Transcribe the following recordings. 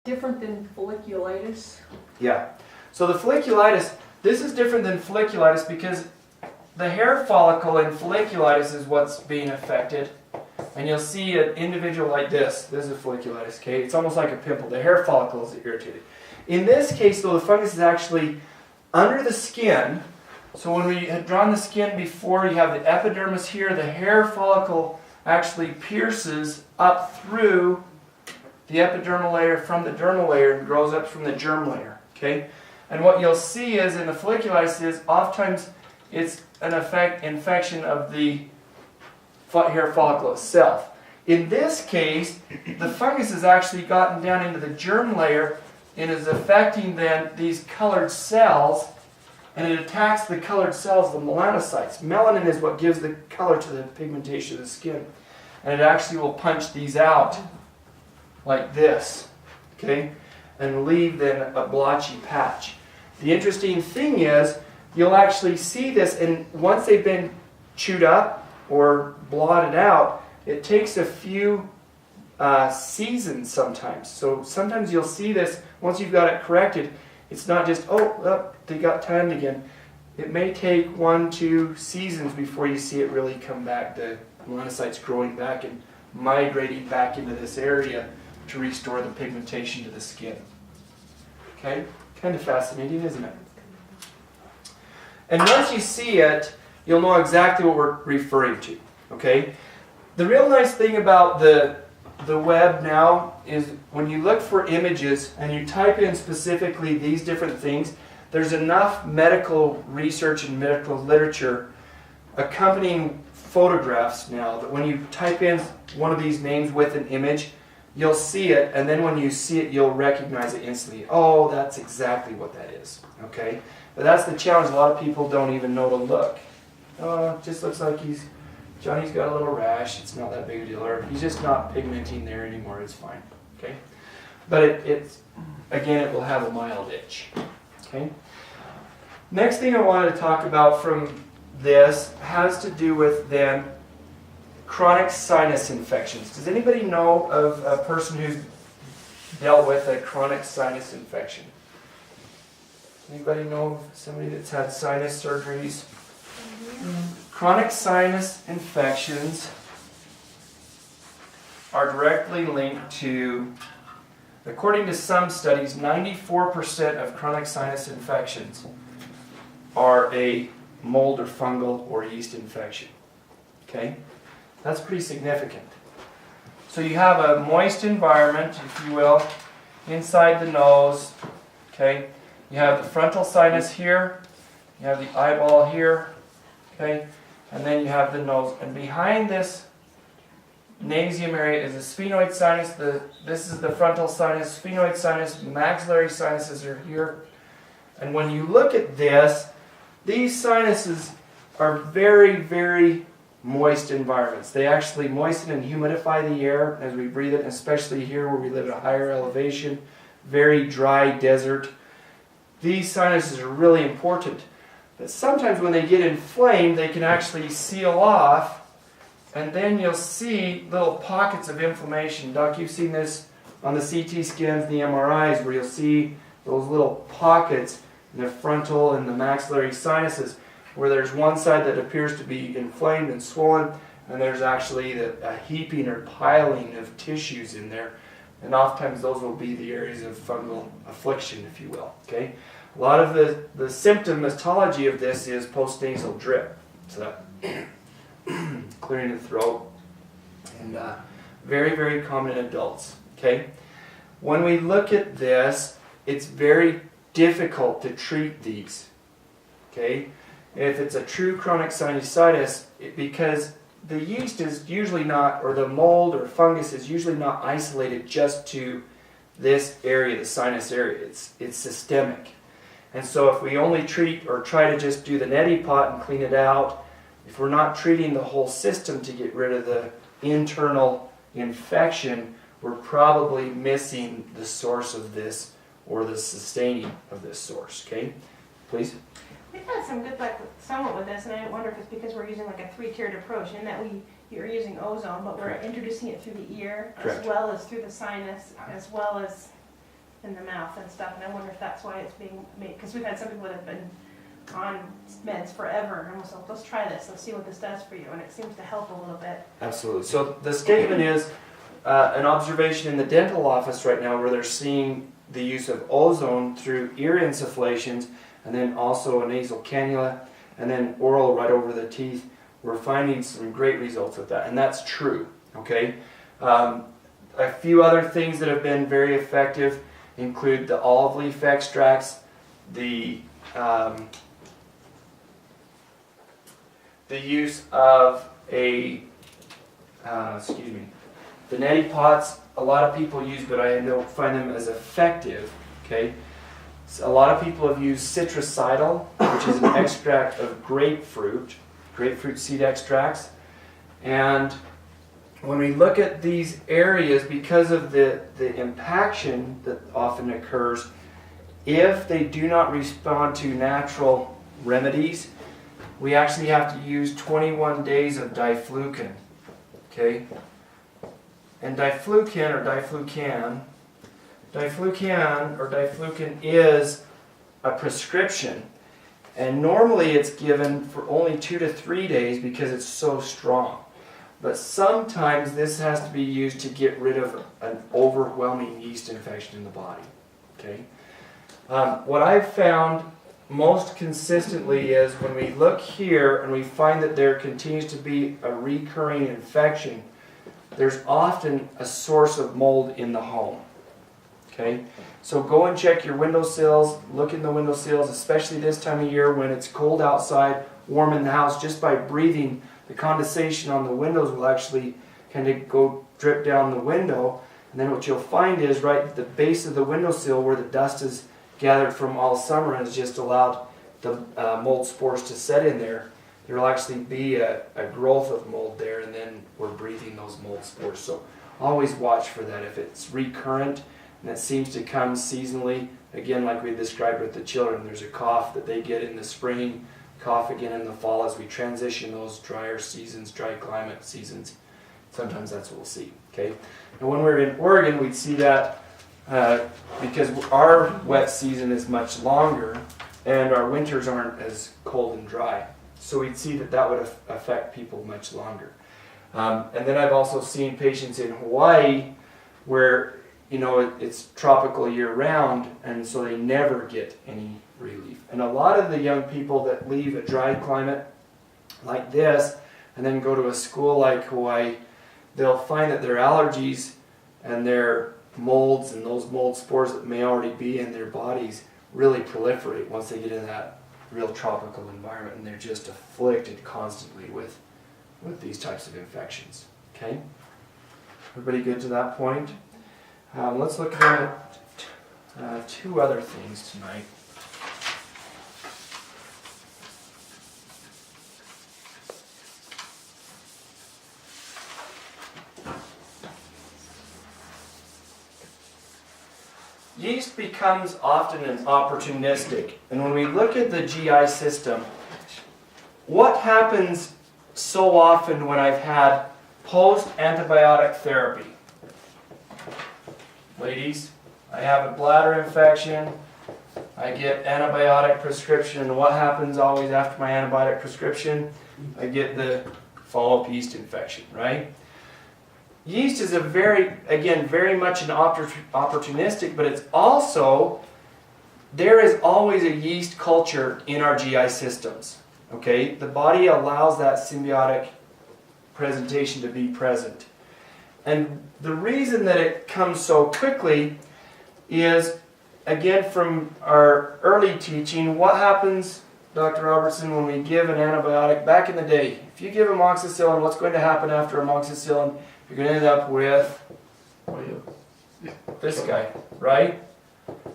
different than folliculitis? Yeah. So the folliculitis, this is different than folliculitis because the hair follicle in folliculitis is what's being affected. And you'll see an individual like this. This is a folliculitis, okay? It's almost like a pimple. The hair follicle is irritated. In this case, though, the fungus is actually under the skin. So when we had drawn the skin before, you have the epidermis here. The hair follicle actually pierces up through the epidermal layer from the dermal layer and grows up from the germ layer, okay? And what you'll see is in the folliculitis is oftentimes it's an infection of the hair follicle itself. In this case, the fungus has actually gotten down into the germ layer and is affecting then these colored cells, and it attacks the colored cells, the melanocytes. Melanin is what gives the color to the pigmentation of the skin. And it actually will punch these out like this, okay, and leave then a blotchy patch. The interesting thing is you'll actually see this, and once they've been chewed up or blotted out, it takes a few seasons sometimes. So sometimes you'll see this, once you've got it corrected, it's not just, oh, they got tanned again. It may take 1-2 seasons before you see it really come back, the melanocytes growing back and migrating back into this area to restore the pigmentation to the skin. Okay? Kind of fascinating, isn't it? And once you see it, you'll know exactly what we're referring to. Okay? The real nice thing about the web now is when you look for images and you type in specifically these different things, there's enough medical research and medical literature accompanying photographs now that when you type in one of these names with an image, you'll see it, and then when you see it, you'll recognize it instantly. Oh, that's exactly what that is. Okay? But that's the challenge. A lot of people don't even know to look. Oh, it just looks like Johnny's got a little rash. It's not that big a deal. Or he's just not pigmenting there anymore. It's fine. Okay? But it's again, it will have a mild itch. Okay? Next thing I wanted to talk about from this has to do with then chronic sinus infections. Does anybody know of a person who's dealt with a chronic sinus infection? Anybody know of somebody that's had sinus surgeries? Chronic sinus infections are directly linked to, according to some studies, 94% of chronic sinus infections are a mold or fungal or yeast infection. Okay? That's pretty significant. So you have a moist environment, if you will, inside the nose. Okay? You have the frontal sinus here. You have the eyeball here. Okay? And then you have the nose. And behind this nasium area is the sphenoid sinus. This is the frontal sinus, sphenoid sinus, maxillary sinuses are here. And when you look at this, these sinuses are very, very moist environments. They actually moisten and humidify the air as we breathe it, especially here where we live at a higher elevation, very dry desert. These sinuses are really important. But sometimes when they get inflamed, they can actually seal off, and then you'll see little pockets of inflammation. Doc, you've seen this on the CT scans, the MRIs, where you'll see those little pockets in the frontal and the maxillary sinuses, where there's one side that appears to be inflamed and swollen, and there's actually a heaping or piling of tissues in there. And oftentimes those will be the areas of fungal affliction, if you will. Okay? A lot of the symptomatology of this is postnasal drip. So that clearing the throat, and very, very common in adults. Okay? When we look at this, it's very difficult to treat these. Okay? If it's a true chronic sinusitis, because the yeast is usually not, or the mold or fungus is usually not isolated just to this area, the sinus area. It's systemic. And so if we only treat or try to just do the neti pot and clean it out, if we're not treating the whole system to get rid of the internal infection, we're probably missing the source of this or the sustaining of this source. Okay? Please? We've had some good luck somewhat with this, and I wonder if it's because we're using like a 3-tiered approach in that you're using ozone, but we're introducing it through the ear, Correct. as well as through the sinus, as well as in the mouth and stuff, and I wonder if that's why it's being made, because we've had some people that have been on meds forever, and was like, let's try this, let's see what this does for you, and it seems to help a little bit. Absolutely. So the statement is an observation in the dental office right now where they're seeing the use of ozone through ear insufflations, and then also a nasal cannula, and then oral right over the teeth. We're finding some great results with that, and that's true. Okay. A few other things that have been very effective include the olive leaf extracts, the use of the neti pots. A lot of people use, but I don't find them as effective. Okay, so a lot of people have used citricidal, which is an extract of grapefruit seed extracts, and when we look at these areas, because of the impaction that often occurs, if they do not respond to natural remedies, we actually have to use 21 days of diflucan. Okay? And diflucan is a prescription. And normally it's given for only 2 to 3 days because it's so strong. But sometimes this has to be used to get rid of an overwhelming yeast infection in the body. Okay? What I've found most consistently is when we look here and we find that there continues to be a recurring infection, there's often a source of mold in the home. Okay? So go and check your windowsills, look in the windowsills, especially this time of year when it's cold outside, warm in the house. Just by breathing, the condensation on the windows will actually kind of go drip down the window. And then what you'll find is right at the base of the windowsill where the dust is gathered from all summer and has just allowed the mold spores to set in there, there will actually be a growth of mold there, and then we're breathing those mold spores. So always watch for that. If it's recurrent and it seems to come seasonally, again like we described with the children, there's a cough that they get in the spring, cough again in the fall as we transition those drier seasons, dry climate seasons. Sometimes that's what we'll see. Okay. And when we're in Oregon, we'd see that because our wet season is much longer and our winters aren't as cold and dry. So we'd see that that would affect people much longer. And then I've also seen patients in Hawaii where, you know, it's tropical year-round, and so they never get any relief. And a lot of the young people that leave a dry climate like this and then go to a school like Hawaii, they'll find that their allergies and their molds and those mold spores that may already be in their bodies really proliferate once they get in that real tropical environment, and they're just afflicted constantly with these types of infections. Okay? Everybody good to that point? Let's look at two other things tonight. Yeast becomes often an opportunistic, and when we look at the GI system, what happens so often when I've had post-antibiotic therapy? Ladies, I have a bladder infection, I get antibiotic prescription, and what happens always after my antibiotic prescription? I get the follow-up yeast infection, right? Yeast is very much an opportunistic, but it's also, there is always a yeast culture in our GI systems. Okay? The body allows that symbiotic presentation to be present. And the reason that it comes so quickly is, again, from our early teaching, what happens, Dr. Robertson, when we give an antibiotic back in the day? If you give amoxicillin, what's going to happen after amoxicillin? You're going to end up with this guy, right?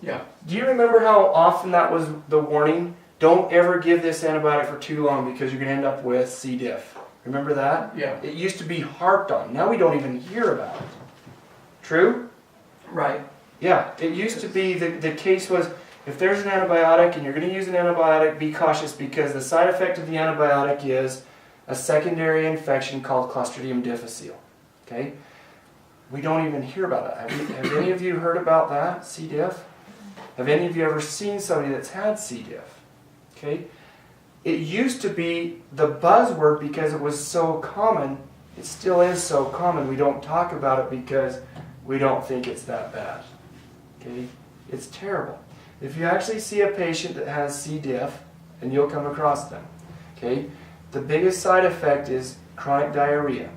Yeah. Do you remember how often that was the warning? Don't ever give this antibiotic for too long because you're going to end up with C. diff. Remember that? Yeah. It used to be harped on. Now we don't even hear about it. True? Right. Yeah. It used to be, the case was, if there's an antibiotic and you're going to use an antibiotic, be cautious because the side effect of the antibiotic is a secondary infection called Clostridium difficile. Okay? we don't even hear about that. Have any of you heard about that, C. diff? Have any of you ever seen somebody that's had C. diff? Okay? It used to be the buzzword because it was so common. It still is so common. We don't talk about it because we don't think it's that bad. Okay? It's terrible. If you actually see a patient that has C. diff, and you'll come across them, okay, the biggest side effect is chronic diarrhea.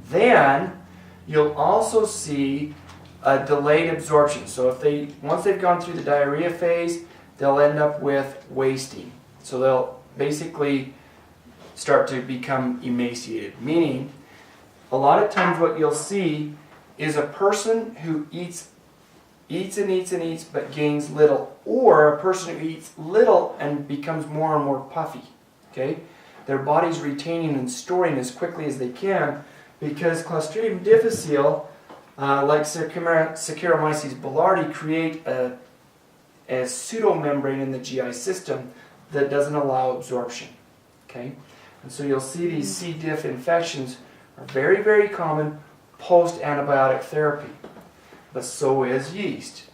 Then you'll also see a delayed absorption. So once they've gone through the diarrhea phase, they'll end up with wasting. So they'll basically start to become emaciated. Meaning, a lot of times what you'll see is a person who eats and eats but gains little, or a person who eats little and becomes more and more puffy. Okay? Their body's retaining and storing as quickly as they can because Clostridium difficile, like Saccharomyces boulardii, create a pseudomembrane in the GI system that doesn't allow absorption. Okay? And so you'll see these C. diff infections are very, very common post-antibiotic therapy. But so is yeast.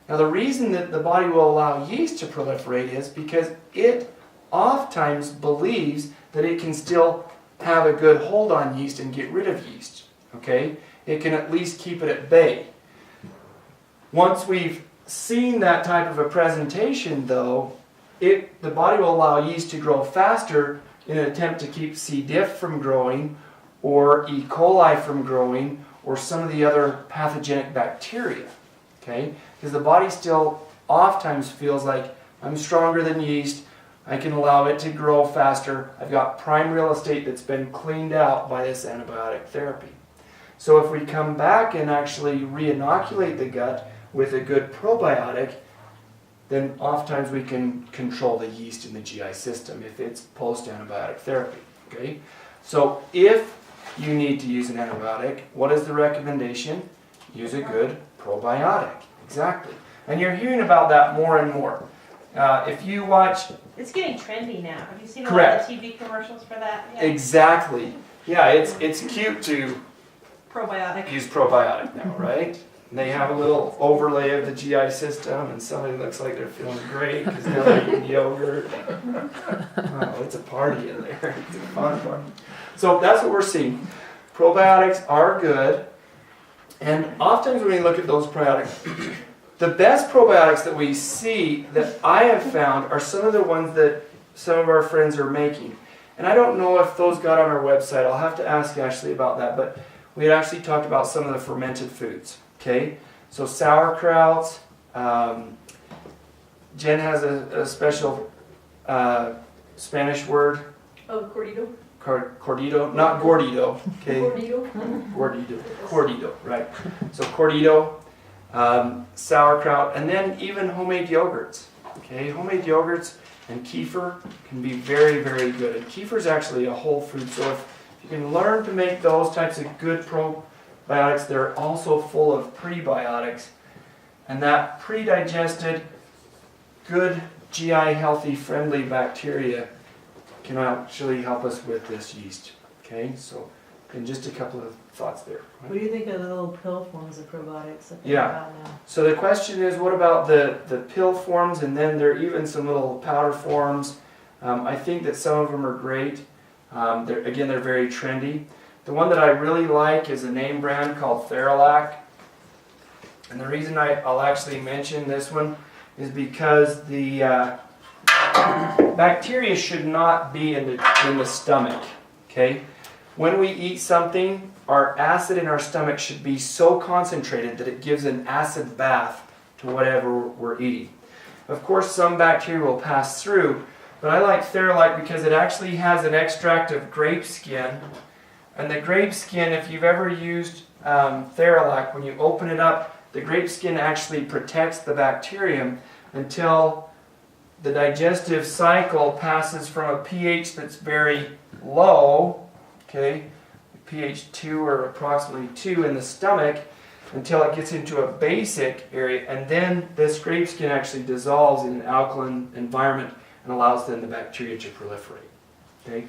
Now the reason that the body will allow yeast to proliferate is because it oftentimes believes that it can still have a good hold on yeast and get rid of yeast. Okay? It can at least keep it at bay. Once we've seen that type of a presentation though, the body will allow yeast to grow faster in an attempt to keep C. diff from growing, or E. coli from growing, or some of the other pathogenic bacteria. Okay? Because the body still oftentimes feels like, I'm stronger than yeast, I can allow it to grow faster, I've got prime real estate that's been cleaned out by this antibiotic therapy. So if we come back and actually re-inoculate the gut with a good probiotic, then oftentimes we can control the yeast in the GI system if it's post-antibiotic therapy. Okay? So if you need to use an antibiotic, what is the recommendation? Use a good probiotic. Exactly. And you're hearing about that more and more. If you watch... It's getting trendy now. Have you seen a lot Correct. of the TV commercials for that? Yeah. Exactly. Yeah, it's cute to Probiotic. use probiotic now, right? And they have a little overlay of the GI system, and somebody looks like they're feeling great because they're eating yogurt. Oh, it's a party in there. It's a fun party. So that's what we're seeing. Probiotics are good, and oftentimes when we look at those probiotics, the best probiotics that we see that I have found are some of the ones that some of our friends are making. And I don't know if those got on our website. I'll have to ask Ashley about that, but we had actually talked about some of the fermented foods. Okay, so sauerkrauts. Jen has a special Spanish word. Oh, Cordito. Cordito, not gordito. Okay, Cordito. Cordito, right? So cordito, sauerkraut, and then even homemade yogurts. Okay, homemade yogurts and kefir can be very, very good. And kefir is actually a whole food, so if you can learn to make those types of good probiotics, they're also full of prebiotics, and that pre-digested, good GI healthy friendly bacteria can actually help us with this yeast. Okay, so and just a couple of thoughts there. What do you think of the little pill forms of probiotics that they've Yeah. got now? So the question is, what about the pill forms, and then there are even some little powder forms. I think that some of them are great. They're very trendy. The one that I really like is a name brand called Theralac. And the reason I'll actually mention this one is because the bacteria should not be in the stomach. Okay? When we eat something, our acid in our stomach should be so concentrated that it gives an acid bath to whatever we're eating. Of course, some bacteria will pass through, but I like Theralac because it actually has an extract of grape skin. And the grape skin, if you've ever used Theralac, when you open it up, the grape skin actually protects the bacterium until the digestive cycle passes from a pH that's very low, okay, pH 2 or approximately 2 in the stomach, until it gets into a basic area, and then this grape skin actually dissolves in an alkaline environment and allows then the bacteria to proliferate. Okay?